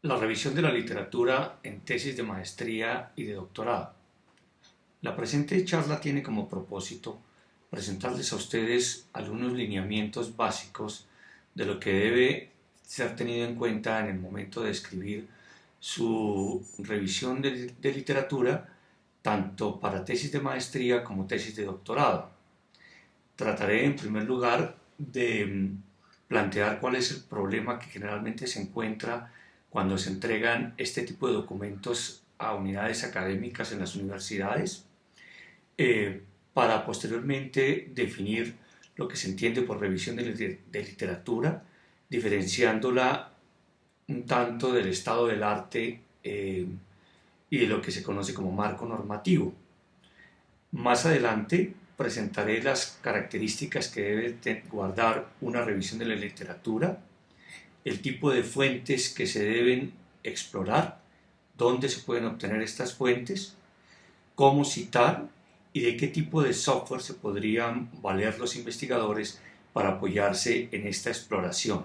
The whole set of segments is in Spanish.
La revisión de la literatura en tesis de maestría y de doctorado. La presente charla tiene como propósito presentarles a ustedes algunos lineamientos básicos de lo que debe ser tenido en cuenta en el momento de escribir su revisión de literatura, tanto para tesis de maestría como tesis de doctorado. Trataré en primer lugar de plantear cuál es el problema que generalmente se encuentra cuando se entregan este tipo de documentos a unidades académicas en las universidades, para posteriormente definir lo que se entiende por revisión de literatura, diferenciándola un tanto del estado del arte y de lo que se conoce como marco normativo. Más adelante presentaré las características que debe guardar una revisión de la literatura, el tipo de fuentes que se deben explorar, dónde se pueden obtener estas fuentes, cómo citar y de qué tipo de software se podrían valer los investigadores para apoyarse en esta exploración.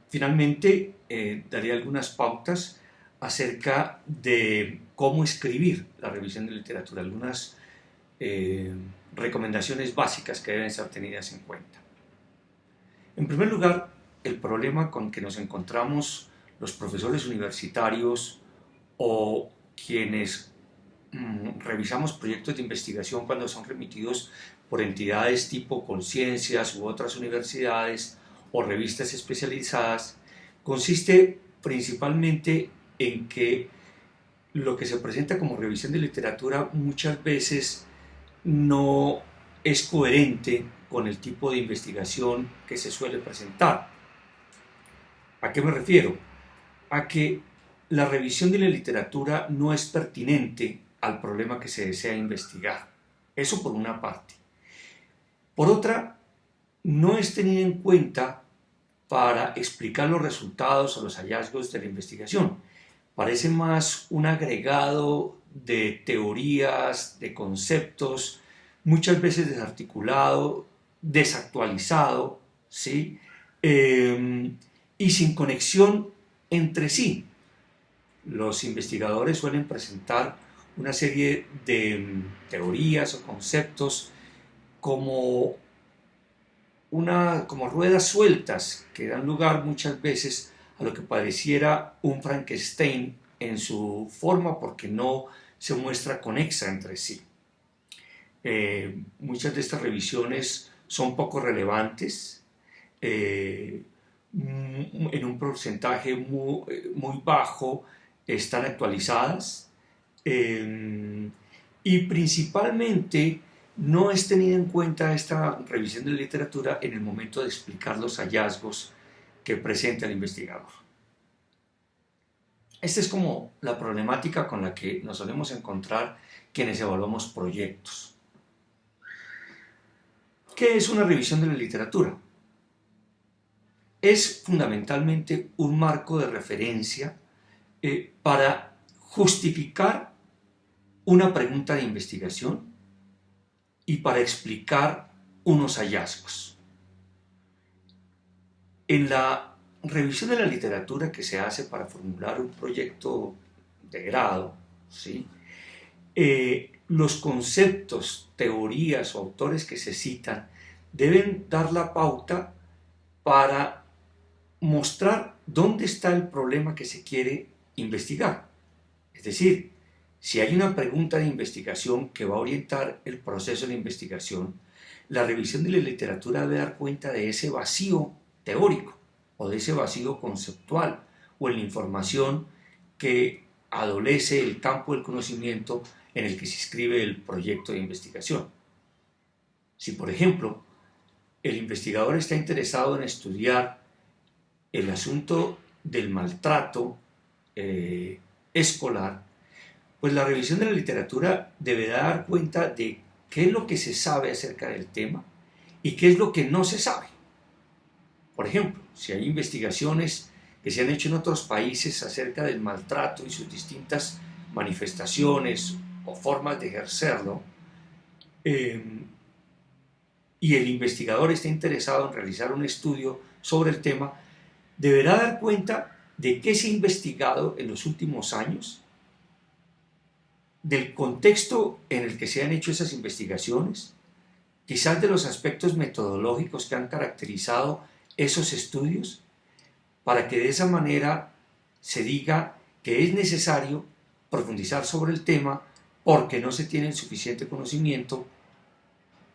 Finalmente, daré algunas pautas acerca de cómo escribir la revisión de literatura, algunas recomendaciones básicas que deben ser tenidas en cuenta. En primer lugar, el problema con que nos encontramos los profesores universitarios o quienes revisamos proyectos de investigación cuando son remitidos por entidades tipo Conciencias u otras universidades o revistas especializadas, consiste principalmente en que lo que se presenta como revisión de literatura muchas veces no es coherente con el tipo de investigación que se suele presentar. ¿A qué me refiero? A que la revisión de la literatura no es pertinente al problema que se desea investigar. Eso por una parte. Por otra, no es tenida en cuenta para explicar los resultados o los hallazgos de la investigación. Parece más un agregado de teorías, de conceptos, muchas veces desarticulado, desactualizado, ¿sí? Y sin conexión entre sí. Los investigadores suelen presentar una serie de teorías o conceptos como ruedas sueltas que dan lugar muchas veces a lo que pareciera un Frankenstein en su forma, porque no se muestra conexa entre sí. Muchas de estas revisiones son poco relevantes, en un porcentaje muy bajo están actualizadas, y principalmente no es tenida en cuenta esta revisión de la literatura en el momento de explicar los hallazgos que presenta el investigador. Esta es como la problemática con la que nos solemos encontrar quienes evaluamos proyectos. ¿Qué es una revisión de la literatura? Es fundamentalmente un marco de referencia para justificar una pregunta de investigación y para explicar unos hallazgos. En la revisión de la literatura que se hace para formular un proyecto de grado, ¿sí? Los conceptos, teorías o autores que se citan deben dar la pauta para mostrar dónde está el problema que se quiere investigar. Es decir, si hay una pregunta de investigación que va a orientar el proceso de investigación, la revisión de la literatura debe dar cuenta de ese vacío teórico o de ese vacío conceptual o en la información que adolece el campo del conocimiento en el que se inscribe el proyecto de investigación. Si, por ejemplo, el investigador está interesado en estudiar el asunto del maltrato escolar, pues la revisión de la literatura deberá dar cuenta de qué es lo que se sabe acerca del tema y qué es lo que no se sabe. Por ejemplo, si hay investigaciones que se han hecho en otros países acerca del maltrato y sus distintas manifestaciones o formas de ejercerlo, y el investigador está interesado en realizar un estudio sobre el tema, deberá dar cuenta de qué se ha investigado en los últimos años, del contexto en el que se han hecho esas investigaciones, quizás de los aspectos metodológicos que han caracterizado esos estudios, para que de esa manera se diga que es necesario profundizar sobre el tema porque no se tiene el suficiente conocimiento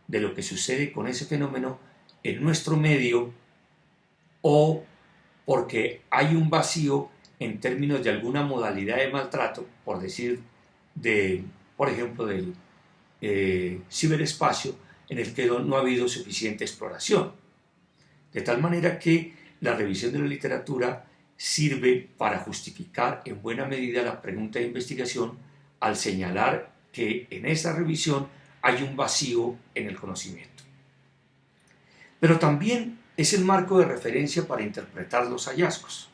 de lo que sucede con ese fenómeno en nuestro medio, o porque hay un vacío en términos de alguna modalidad de maltrato, por decir, por ejemplo, del ciberespacio, en el que no ha habido suficiente exploración. De tal manera que la revisión de la literatura sirve para justificar en buena medida la pregunta de investigación al señalar que en esa revisión hay un vacío en el conocimiento. Pero también es el marco de referencia para interpretar los hallazgos.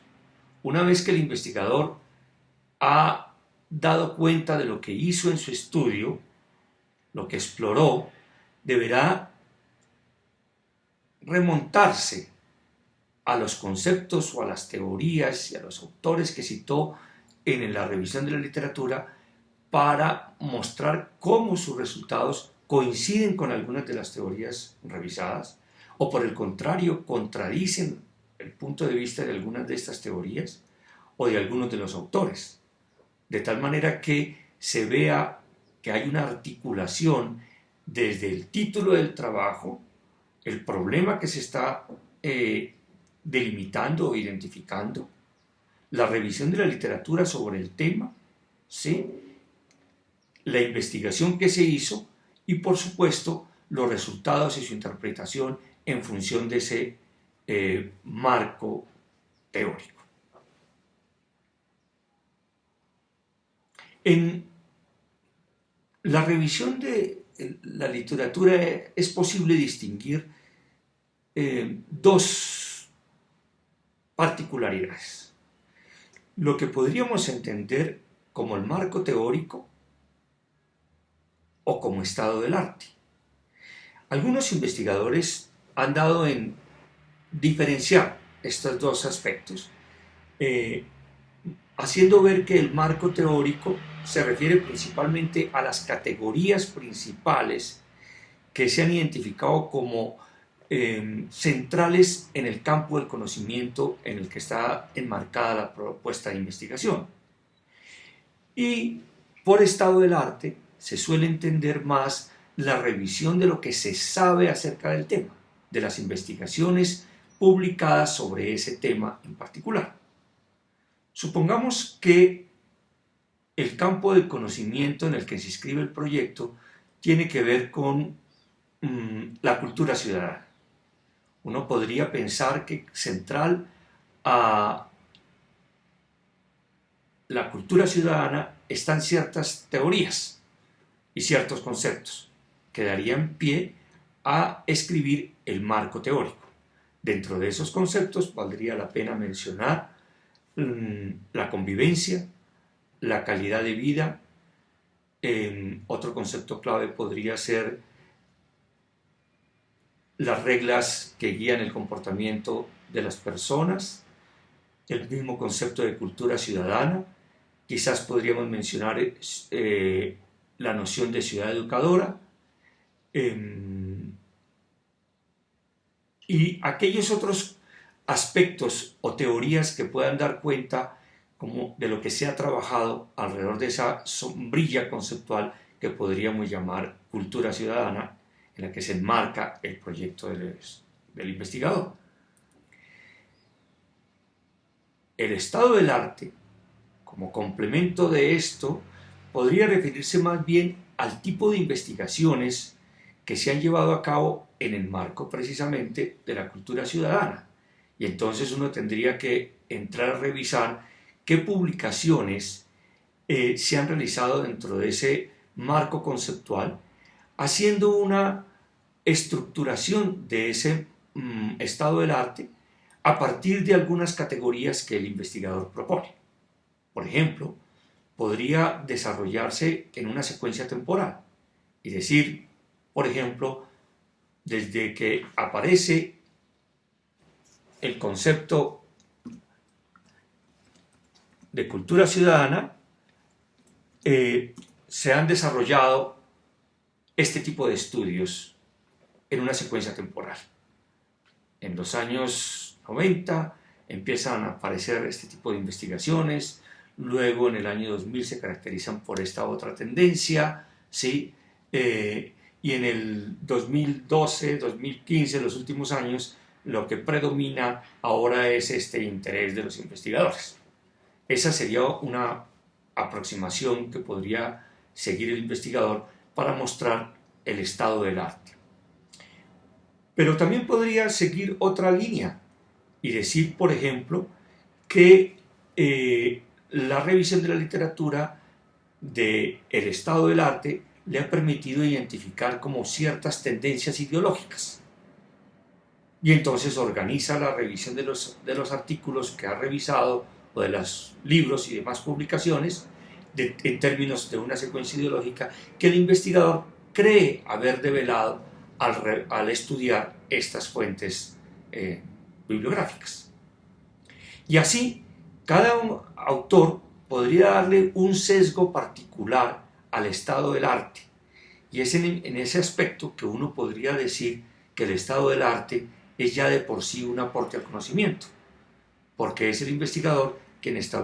Una vez que el investigador ha dado cuenta de lo que hizo en su estudio, lo que exploró, deberá remontarse a los conceptos o a las teorías y a los autores que citó en la revisión de la literatura para mostrar cómo sus resultados coinciden con algunas de las teorías revisadas o por el contrario contradicen el punto de vista de algunas de estas teorías o de algunos de los autores, de tal manera que se vea que hay una articulación desde el título del trabajo, el problema que se está delimitando o identificando, la revisión de la literatura sobre el tema, ¿sí?, la investigación que se hizo y, por supuesto, los resultados y su interpretación en función de ese marco teórico. En la revisión de la literatura es posible distinguir dos particularidades. Lo que podríamos entender como el marco teórico o como estado del arte. Algunos investigadores han dado en diferenciar estos dos aspectos, haciendo ver que el marco teórico se refiere principalmente a las categorías principales que se han identificado como centrales en el campo del conocimiento en el que está enmarcada la propuesta de investigación. Y por estado del arte se suele entender más la revisión de lo que se sabe acerca del tema, de las investigaciones publicadas sobre ese tema en particular. Supongamos que el campo del conocimiento en el que se inscribe el proyecto tiene que ver con la cultura ciudadana. Uno podría pensar que central a la cultura ciudadana están ciertas teorías y ciertos conceptos que darían pie a escribir el marco teórico. Dentro de esos conceptos valdría la pena mencionar la convivencia, la calidad de vida. Otro concepto clave podría ser las reglas que guían el comportamiento de las personas, el mismo concepto de cultura ciudadana. Quizás podríamos mencionar la noción de ciudad educadora y aquellos otros aspectos o teorías que puedan dar cuenta como de lo que se ha trabajado alrededor de esa sombrilla conceptual que podríamos llamar cultura ciudadana, en la que se enmarca el proyecto del investigador. El estado del arte, como complemento de esto, podría referirse más bien al tipo de investigaciones que se han llevado a cabo en el marco precisamente de la cultura ciudadana. Y entonces uno tendría que entrar a revisar qué publicaciones se han realizado dentro de ese marco conceptual, haciendo una estructuración de ese estado del arte a partir de algunas categorías que el investigador propone. Por ejemplo, podría desarrollarse en una secuencia temporal, es decir, por ejemplo, desde que aparece el concepto de cultura ciudadana se han desarrollado este tipo de estudios en una secuencia temporal. En los años 90 empiezan a aparecer este tipo de investigaciones, luego en el año 2000 se caracterizan por esta otra tendencia, ¿sí? Y en el 2012, 2015, los últimos años, lo que predomina ahora es este interés de los investigadores. Esa sería una aproximación que podría seguir el investigador para mostrar el estado del arte. Pero también podría seguir otra línea y decir, por ejemplo, que la revisión de la literatura del estado del arte le ha permitido identificar como ciertas tendencias ideológicas. Y entonces organiza la revisión de los artículos que ha revisado o de los libros y demás publicaciones en términos de una secuencia ideológica que el investigador cree haber develado al estudiar estas fuentes bibliográficas. Y así, cada autor podría darle un sesgo particular al estado del arte. Y es en ese aspecto que uno podría decir que el estado del arte es ya de por sí un aporte al conocimiento, porque es el investigador quien establece